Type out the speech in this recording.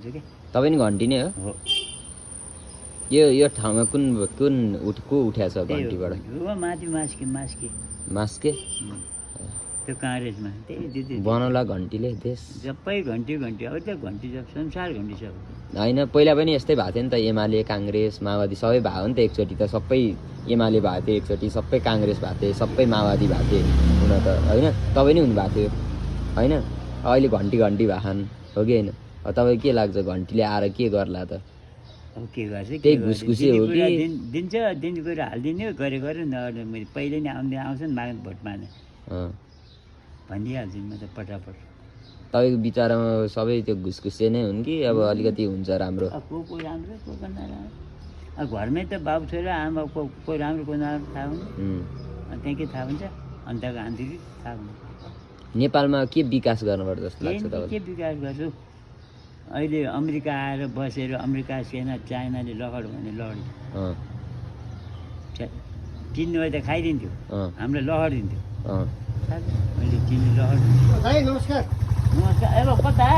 तपाईँ नि घन्टी नै हो यो ठाउँमा कुन कुन को उठ्याछ घन्टीबाट माथि मास्के त्यो काङ्ग्रेसमा त्यही बनाउला घन्टीले देश सबै घन्टी अब त्यो घन्टी सब संसार घन्टी सब होइन पहिला पनि यस्तै भएको थियो नि त एमाले काङ्ग्रेस माओवादी सबै भयो नि त एकचोटि त सबै एमाले भएको थियो एकचोटि सबै काङ्ग्रेस भएको थियो सबै माओवादी भएको थियो हुन त होइन तपाईँ नि हुनुभएको थियो होइन अहिले घन्टी भएछन् हो कि होइन तपाईँ के लाग्छ घन्टीले आएर के गर्ला त अब के गर्छ त्यही घुसघुसी हो कि दिन्छ गएर हालिदिने गरे नगर्ने मैले पहिले नै आउँछ नि माग्नु भोट माग्ने भनिदिइहाल्छु म त पटापट तपाईँको विचारमा सबै त्यो घुसघुसे नै हुन् कि अब अलिकति हुन्छ राम्रो को राम्रो को नराम्रो अब घरमै त बाबु छोरा आमा को राम्रो को नराम्रो थाहा हुन्छ त्यहाँ के थाहा हुन्छ अन्त आन्तरिक थाहा हुन्छ नेपालमा के विकास गर्नुपर्छ जस्तो लाग्छ तपाईँलाई के विकास गर्छु अहिले अमेरिका आएर बसेर अमेरिका सेना चाइनाले लहर भने लड्यो चिन्नु भए त खाइदिन्थ्यो हामीलाई लहर दिन्थ्यो अहिले चिन्नु लहर नमस्कार अब कता